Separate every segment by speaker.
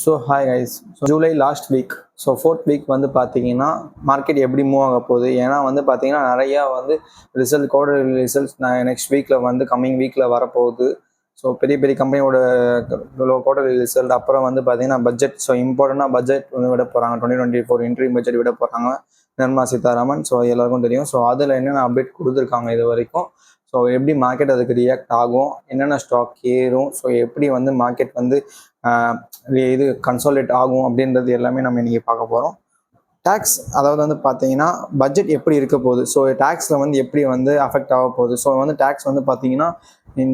Speaker 1: So hi guys. So July last week, so fourth week வந்து பார்த்தீங்கன்னா market எப்படி move ஆக போகுது? ஏன்னா வந்து பார்த்தீங்கன்னா நிறையா வந்து குவார்டர் ரிசல்ட்ஸ் நெக்ஸ்ட் வீக்கில் வந்து கம்மிங் வீக்கில் வரப்போகுது. ஸோ பெரிய பெரிய கம்பெனியோட குவார்டர் ரிசல்ட், அப்புறம் வந்து பார்த்தீங்கன்னா பட்ஜெட். ஸோ இம்பார்ட்டண்டாக பட்ஜெட் வந்து விட போகிறாங்க. 2024 இன்ட்ரீம் பட்ஜெட் விட போகிறாங்க நிர்மலா சீதாராமன். ஸோ எல்லாருக்கும் தெரியும். ஸோ அதில் என்னென்ன அப்டேட் கொடுத்துருக்காங்க இது வரைக்கும், ஸோ எப்படி மார்க்கெட் அதுக்கு ரியாக்ட் ஆகும், என்னென்ன ஸ்டாக் ஏறும், ஸோ எப்படி வந்து மார்க்கெட் வந்து இது கன்சாலிடேட் ஆகும் அப்படின்றது எல்லாமே நம்ம இன்றைக்கி பார்க்க போகிறோம். டேக்ஸ், அதாவது வந்து பார்த்தீங்கன்னா பட்ஜெட் எப்படி இருக்க போகுது, ஸோ டேக்ஸில் வந்து எப்படி வந்து அஃபெக்ட் ஆக போகுது. ஸோ வந்து டேக்ஸ் வந்து பார்த்தீங்கன்னா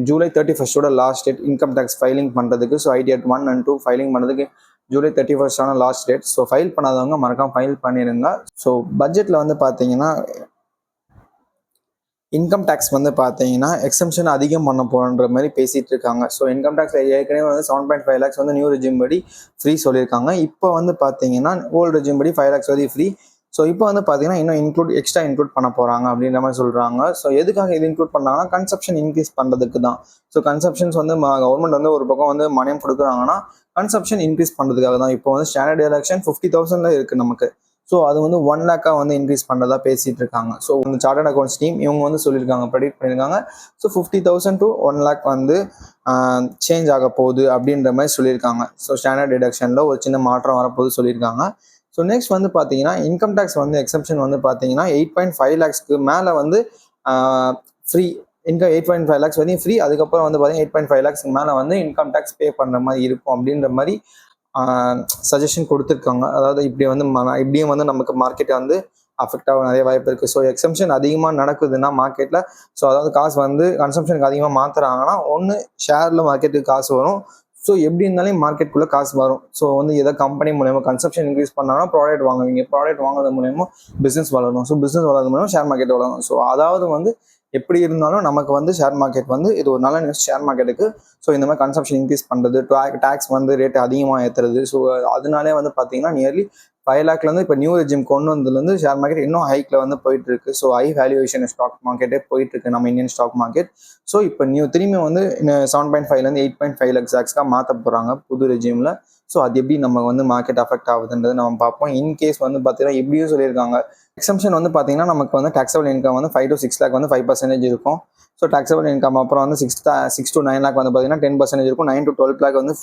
Speaker 1: July 31 last date income tax filing பண்ணுறதுக்கு. ஸோ ஐடிஎட் 1 and 2 ஃபைலிங் பண்ணுறதுக்கு ஜூலை 31 லாஸ்ட் டேட். ஸோ ஃபைல் பண்ணாதவங்க மறக்காம ஃபைல் பண்ணிடுங்க. ஸோ பட்ஜெட்டில் வந்து பார்த்தீங்கன்னா இன்கம் டேக்ஸ் வந்து பார்த்தீங்கன்னா எக்ஸம்ஷன் அதிகம் பண்ண போகிற மாதிரி பேசிகிட்டு இருக்காங்க. ஸோ இன்கம் டேக்ஸ் ஏற்கனவே வந்து 7.5 lakhs வந்து நியூ ரெஜிம் படி ஃப்ரீ சொல்லியிருக்காங்க. இப்போ வந்து பார்த்தீங்கன்னா ஓல்டு ரெஜிம் படி 5 lakhs வரை ஃப்ரீ. ஸோ இப்போ வந்து பார்த்தீங்கன்னா இன்னும் எக்ஸ்ட்ரா இன்க்ளூட் பண்ண போகிறாங்க அப்படின்ற மாதிரி சொல்கிறாங்க. ஸோ எதுக்காக இது இன்க்ளூட் பண்ணாங்கன்னா கன்சப்ஷன் இன்க்ரீஸ் பண்ணுறதுக்கு தான். ஸோ கன்சப்ஷன்ஸ் வந்து கவர்மெண்ட் வந்து ஒரு பக்கம் வந்து மணியம் கொடுக்குறாங்கன்னா கன்சப்ஷன் இன்க்ரீஸ் பண்ணுறதுக்காக தான். இப்போ வந்து ஸ்டாண்டர்ட் எலெக்ஷன் 50,000 இருக்குது நமக்கு. ஸோ அது வந்து 1 lakh வந்து இன்க்ரீஸ் பண்ணுறதா பேசிகிட்டு இருக்காங்க. ஸோ இந்த சார்ட்டர்ட் அக்கௌண்ட்ஸ் டீம் இவங்க வந்து சொல்லியிருக்காங்க, ப்ரெடிக்ட் பண்ணியிருக்காங்க. ஸோ 50,000 to 1 lakh வந்து சேஞ்ச் ஆக போகுது அப்படின்ற மாதிரி சொல்லியிருக்காங்க. ஸோ ஸ்டாண்டர்ட் டிடக்ஷனில் ஒரு சின்ன மாற்றம் வரப்போகுது சொல்லியிருக்காங்க. ஸோ நெக்ஸ்ட் வந்து பார்த்தீங்கன்னா இன்கம் டேக்ஸ் வந்து எக்ஸப்ஷன் வந்து பார்த்தீங்கன்னா 8.5 lakhsக்கு மேலே வந்து ஃப்ரீ. 8.5 lakhs வரையும் ஃப்ரீ. அதுக்கப்புறம் வந்து பார்த்தீங்கன்னா 8.5 lakhsக்கு மேலே வந்து இன்கம் டேக்ஸ் பே பண்ணுற மாதிரி இருக்கும் அப்படின்ற மாதிரி சஜஷன் கொடுத்துருக்காங்க. அதாவது இப்படியும் வந்து நமக்கு மார்க்கெட் வந்து அஃபெக்ட் ஆக நிறைய வாய்ப்பு இருக்குது. ஸோ எக்ஸம்ஷன் அதிகமாக நடக்குதுன்னா மார்க்கெட்டில், ஸோ அதாவது காசு வந்து கன்சம்ஷனுக்கு அதிகமாக மாற்றுறாங்கன்னா ஒன்று ஷேரில் மார்க்கெட்டுக்கு காசு வரும். ஸோ எப்படி இருந்தாலும் மார்க்கெட்டுக்குள்ளே காசு வரும். ஸோ வந்து எதாவது கம்பெனி மூலயமா கன்சம்ஷன் இன்க்ரீஸ் பண்ணாங்கன்னா ப்ராடக்ட் வாங்குவீங்க. ப்ராடக்ட் வாங்குறது மூலயமா பிஸ்னஸ் வளரும். ஸோ பிஸ்னஸ் வளர்றது மூலமா ஷேர் மார்க்கெட் வளரும். ஸோ அதாவது வந்து எப்படி இருந்தாலும் நமக்கு வந்து ஷேர் மார்க்கெட் வந்து இது ஒரு நல்ல நியூஸ் ஷேர் மார்க்கெட்டுக்கு. ஸோ இந்த மாதிரி கன்சம்ஷன் இன்க்ரீஸ் பண்ணுறது, டேக்ஸ் வந்து ரேட் அதிகமாக ஏற்றுறது. ஸோ அதனாலே வந்து பார்த்தீங்கன்னா நியர்லி 5 lakhலேருந்து இப்போ நியூ ரெஜிம் கொண்டு வந்ததுலேருந்து ஷேர் மார்க்கெட் இன்னும் ஹைக்கில் வந்து போயிட்டு இருக்கு. ஸோ ஹை வேல்யூவேஷன் ஸ்டாக் மார்க்கெட்டே போயிட்டு இருக்கு நம்ம இந்தியன் ஸ்டாக் மார்க்கெட். ஸோ இப்போ திரும்பி வந்து 7.5லேருந்து 8.5 lakhs மாற்ற போகிறாங்க புது ரெஜிமில். ஸோ அது எப்படி நம்ம வந்து மார்க்கெட் அஃபெக்ட் ஆகுதுன்றது நம்ம பார்ப்போம். இன்கேஸ் வந்து பார்த்தீங்கன்னா எப்படியும் சொல்லியிருக்காங்க எக்ஸம்ஷன் வந்து பார்த்தீங்கன்னா நமக்கு வந்து டாக்ஸபிள் இன்கம் வந்து 5 to 6 lakh வந்து 5% இருக்கும். ஸோ டாக்ஸபிள் இன்கம் அப்புறம் வந்து 6 to 9 lakh வந்து பார்த்தீங்கன்னா 10% இருக்கும். 9 to 12 lakh வந்து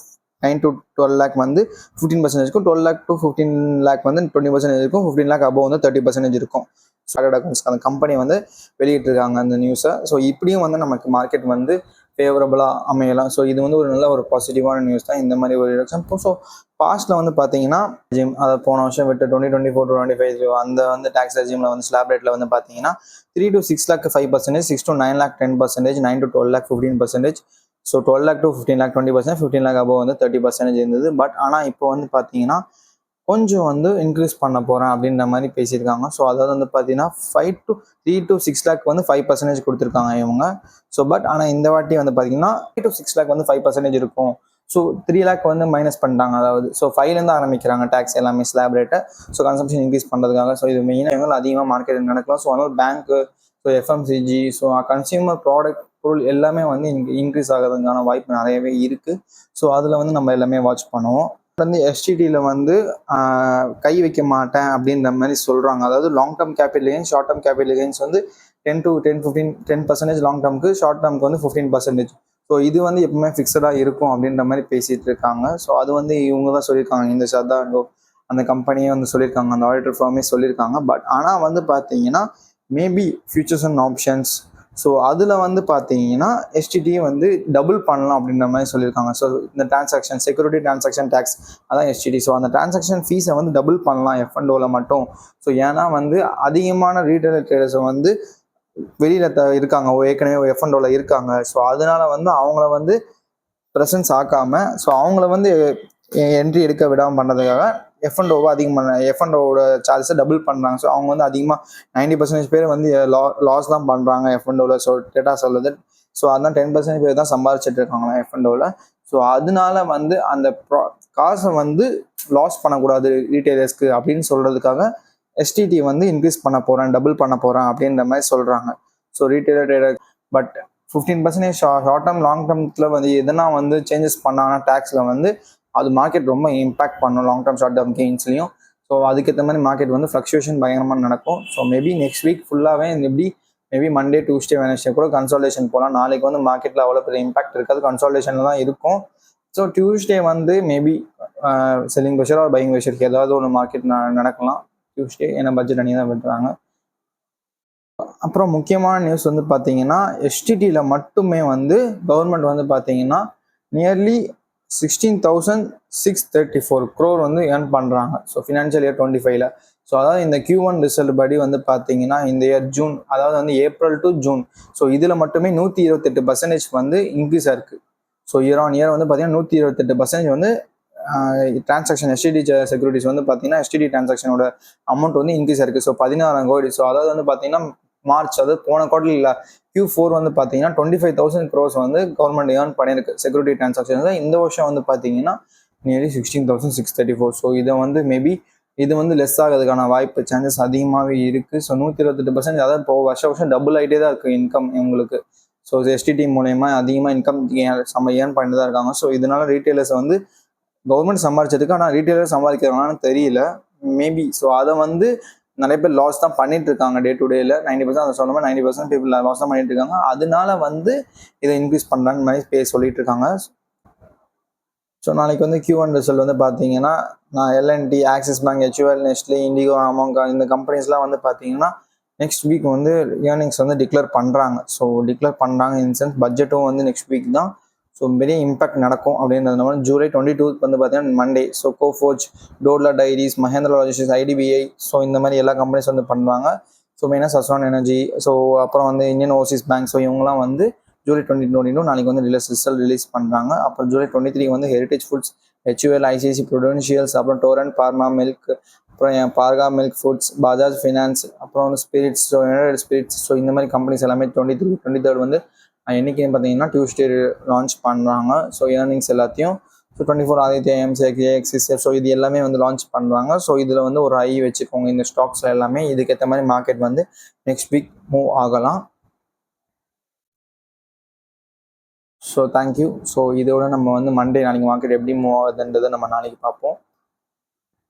Speaker 1: 9 to 12 lakh வந்து 15% இருக்கும். 12 lakh to 15 lakh வந்து 20% இருக்கும். 15 lakh above வந்து 30% இருக்கும். சார்ட்டர்ட் அக்கௌண்ட்ஸ் அந்த கம்பெனி வந்து வெளியிட்டிருக்காங்க அந்த நியூஸை. ஸோ இப்படியும் வந்து நமக்கு மார்க்கெட் வந்து ஃபேவரபுளாக அமையலாம். ஸோ இது வந்து ஒரு நல்ல ஒரு பாசிட்டிவான நியூஸ் தான் இந்த மாதிரி ஒரு எலெக்ஷன். ஸோ பாஸ்ட்டில் வந்து பார்த்தீங்கன்னா அதை போன வருஷம் விட்டு 2024 to 2025 அந்த வந்து டேக்ஸ் ரெஜிமில் வந்து ஸ்லாப் ரேட்டில் வந்து பார்த்தீங்கன்னா 3 to 6 lakh 5%, 6 to 9 lakh 10%, 9 to 12 lakh 15%. So 12 lakh to 15 lakh 20%, 15 lakh above வந்து 30% இருந்தது. பட் ஆனால் இப்போ வந்து பார்த்தீங்கன்னா கொஞ்சம் வந்து இன்க்ரீஸ் பண்ண போகிறேன் அப்படின்ற மாதிரி பேசியிருக்காங்க. ஸோ அதாவது வந்து பார்த்தீங்கன்னா 3 to 6 lakh வந்து 5% கொடுத்துருக்காங்க இவங்க. ஸோ பட் ஆனால் இந்த வாட்டி வந்து பார்த்தீங்கன்னா 3 to 6 lakh வந்து 5% இருக்கும். ஸோ 3 lakh வந்து மைனஸ் பண்ணிட்டாங்க. அதாவது ஸோ 5லேருந்து ஆரம்பிக்கிறாங்க டேக்ஸ் எல்லாமே ஸ்லாப் ரேட்டை. ஸோ கன்சம்ஷன் இன்க்ரீஸ் பண்ணுறதுக்காக. ஸோ இது மெயினாக அதிகமாக மார்க்கெட் நடக்கலாம். ஸோ அதனால் பேங்க்கு, so FMCG, so consumer product பொருள் எல்லாமே வந்து இன்க்ரீஸ் ஆகிறதுக்கான வாய்ப்பு நிறையவே இருக்குது. ஸோ அதில் வந்து நம்ம எல்லாமே வாட்ச் பண்ணுவோம். வந்து எஸ்டிடியில் வந்து கை வைக்க மாட்டேன் அப்படின்ற மாதிரி சொல்கிறாங்க. அதாவது long term capital gains, short term capital gains வந்து 10% லாங் டேர்முக்கு, ஷார்ட் டேர்முக்கு வந்து 15%. ஸோ இது வந்து எப்பவுமே ஃபிக்ஸடாக இருக்கும் அப்படின்ற மாதிரி பேசிகிட்டு இருக்காங்க. ஸோ அது வந்து இவங்க தான் சொல்லியிருக்காங்க. இந்த ஷர்தாண்டோ அந்த கம்பெனியே வந்து சொல்லியிருக்காங்க, அந்த ஆடிட்டர் ஃபார்மே சொல்லியிருக்காங்க. பட் ஆனால் வந்து பார்த்தீங்கன்னா maybe futures and options, so அதில் வந்து பார்த்தீங்கன்னா எஸ்டிடியை வந்து டபுள் பண்ணலாம் அப்படின்ற மாதிரி சொல்லியிருக்காங்க. ஸோ இந்த டிரான்சாக்ஷன் செக்யூரிட்டி டிரான்சாக்ஷன் டேக்ஸ் அதான் எஸ்டிடி. ஸோ அந்த டிரான்சாக்ஷன் ஃபீஸை வந்து டபுள் பண்ணலாம் எஃப்என்டோவில் மட்டும். ஸோ ஏன்னா வந்து அதிகமான ரீட்டைல் ட்ரேடர்ஸை வந்து வெளியில் இருக்காங்க, ஏற்கனவே எஃப்என்டோவில் இருக்காங்க. ஸோ அதனால வந்து அவங்கள வந்து ப்ரெசன்ஸ் ஆக்காமல், ஸோ அவங்கள வந்து என்ட்ரி எடுக்க விடாமல் பண்ணுறதுக்காக எஃப்என்டோவை எஃப்என்டோவோட சார்ஜஸை டபுள் பண்ணுறாங்க. ஸோ அவங்க வந்து அதிகமாக 90% பேர் வந்து லாஸ் தான் பண்ணுறாங்க எஃப்என்டோவில். ஸோ டேட்டா சொல்லுது. ஸோ அதான் 10% பேர் தான் சம்பாதிச்சுட்டு இருக்காங்களா எஃப்என்டோவில். ஸோ அதனால வந்து அந்த காசை வந்து லாஸ் பண்ணக்கூடாது ரீட்டைலர்ஸ்க்கு அப்படின்னு சொல்கிறதுக்காக எஸ்டிடி வந்து இன்க்ரீஸ் பண்ண போகிறேன், டபுள் பண்ண போகிறேன் அப்படின்ற மாதிரி சொல்கிறாங்க. So retailer trader but 15% short term long டேர்ம்ல வந்து எதனா வந்து சேஞ்சஸ் பண்ணாங்கன்னா டேக்ஸில் வந்து அது மார்க்கெட் ரொம்ப இம்பாக்ட் பண்ணும் லாங் டர்ம் ஷார்ட் டர்ம் கெயின்ஸ்லையும். ஸோ அதுக்கேற்ற மாதிரி மார்க்கெட் வந்து ஃப்ளக்சுவேஷன் பயங்கரமாக நடக்கும். ஸோ மேபி நெக்ஸ்ட் வீக் ஃபுல்லாகவே எப்படி மேபி மண்டே டியூஸ்டே வெனஸ்டே கூட கன்சால்டேஷன் போகலாம். நாளைக்கு வந்து மார்க்கெட்டில் அவ்வளோ பெரிய இம்பாக்ட் இருக்காது, கன்சால்டேஷனில் தான் இருக்கும். ஸோ டியூஸ்டே வந்து maybe selling pressure or buying ப்ரெஷருக்கு ஏதாவது ஒன்று மார்க்கெட் நடக்கலாம் டியூஸ்டே, ஏன்னா பட்ஜெட் அணி தான் விட்டுறாங்க. அப்புறம் முக்கியமான நியூஸ் வந்து பார்த்தீங்கன்னா எஸ்டிடியில் மட்டுமே வந்து கவர்மெண்ட் வந்து பார்த்தீங்கன்னா நியர்லி 16,634 crore வந்து ஏர்ன் பண்ணுறாங்க. ஸோ ஃபினான்ஷியல் இயர் 25ல. ஸோ அதாவது இந்த Q1 ரிசல்ட் படி வந்து பார்த்தீங்கன்னா இந்த இயர் ஜூன், அதாவது வந்து ஏப்ரல் டு ஜூன், ஸோ இதில் மட்டுமே 128% வந்து இன்க்ரீஸ் ஆயிருக்கு. ஸோ இயர் ஆன் இயர் வந்து பார்த்தீங்கன்னா 128% வந்து டிரான்சாக்ஷன் எஸ்டிடி செக்யூரிட்டிஸ் வந்து பார்த்தீங்கன்னா எஸ்டிடி டிரான்சாக்ஷனோட அமௌண்ட் வந்து இன்க்ரீஸ் ஆயிருக்கு. ஸோ 16,000 கோடி. ஸோ அதாவது வந்து பார்த்தீங்கன்னா மார்ச், அதாவது போன குவார்டர் இல்லை Q4 வந்து பார்த்தீங்கன்னா 25,000 crores வந்து கவர்மெண்ட் ஏர்ன் பண்ணியிருக்கு செக்யூரிட்டி டிரான்சாக்ஷன்ஸ். இந்த வருஷம் வந்து பார்த்தீங்கன்னா நியர்லி 16,634. ஸோ இதை வந்து மேபி இது வந்து லெஸ் ஆகிறதுக்கான வாய்ப்பு சான்சஸ் அதிகமாகவே இருக்குது. ஸோ 128%, அதாவது இப்போ வருஷம் டபுள் ஆகிட்டே தான் இருக்குது இன்கம் உங்களுக்கு. ஸோ எஸ்டிடி மூலயமா அதிகமாக இன்கம் ஏர்ன் பண்ணிட்டு தான் இருக்காங்க. ஸோ இதனால ரீட்டைலர்ஸ் வந்து கவர்மெண்ட் சம்பாதிச்சதுக்கு, ஆனால் ரீட்டைலர் சம்பாதிக்கிறாங்கன்னு தெரியல மேபி. ஸோ அதை வந்து நிறைய பேர் லாஸ் தான் பண்ணிட்டு இருக்காங்க டே டு டேல. 90% அதை சொன்ன மாதிரி 90% பீப்புள் லாஸ் தான் பண்ணிட்டு இருக்காங்க. அதனால வந்து இதை இன்க்ரீஸ் பண்ணுறான்னு மாதிரி சொல்லிட்டு இருக்காங்க. ஸோ நாளைக்கு வந்து Q1 ரிசல்ட் வந்து பார்த்தீங்கன்னா நான் L and T, Axis bank, HUL, Nestle, IndiGo, அமோங்கா இந்த கம்பெனிஸ்லாம் வந்து பார்த்தீங்கன்னா நெக்ஸ்ட் வீக் வந்து ஏர்னிங்ஸ் வந்து டிக்ளேர் பண்ணுறாங்க. ஸோ டிக்ளேர் பண்ணுறாங்க இன் சென்ஸ் பட்ஜெட்டும் வந்து நெக்ஸ்ட் வீக் தான். ஸோ பெரிய இம்பாக்ட் நடக்கும் அப்படின்றதுனால ஜூலை 22 வந்து பார்த்தீங்கன்னா Monday. So Coforge, Dodla dairies, Mahindra logistics, IDBI, so இந்த மாதிரி எல்லா கம்பெனிஸ் வந்து பண்ணுவாங்க. ஸோ மெயினாக சஸ்வான் எனர்ஜி, ஸோ அப்புறம் வந்து இந்தியன் ஓவர்சீஸ் பேங்க், ஸோ இவங்கலாம் வந்து ஜூலை 2022 நாளைக்கு வந்து ரிசல்ட் ரிலீஸ் பண்ணுறாங்க. அப்புறம் ஜூலை 23 வந்து ஹெரிட்டேஜ் ஃபுட்ஸ், HUL, ICICI ப்ரூடென்ஷியல்ஸ், அப்புறம் டோரண்ட் பார்மா மில்க், அப்புறம் parka milk foods, Bajaj finance, அப்புறம் வந்து spirits, so United spirits, so இந்த மாதிரி கம்பெனிஸ் எல்லாமே 23rd வந்து என்னைக்குன்னு பார்த்தீங்கன்னா டியூஸ்டே லான்ச் பண்ணுறாங்க. ஸோ ஏர்னிங்ஸ் எல்லாத்தையும். ஸோ 24 ஆதித்யா, எம்செக், AXIS, ஸோ இது எல்லாமே வந்து லான்ச் பண்ணுறாங்க. ஸோ இதில் வந்து ஒரு ஐ வச்சுக்கோங்க இந்த ஸ்டாக்ஸில் எல்லாமே. இதுக்கேற்ற மாதிரி மார்க்கெட் வந்து நெக்ஸ்ட் வீக் மூவ் ஆகலாம். So thank you. ஸோ இதோட நம்ம வந்து மண்டே நாளைக்கு மார்க்கெட் எப்படி மூவ் ஆகுதுன்றதை நம்ம நாளைக்கு பார்ப்போம்.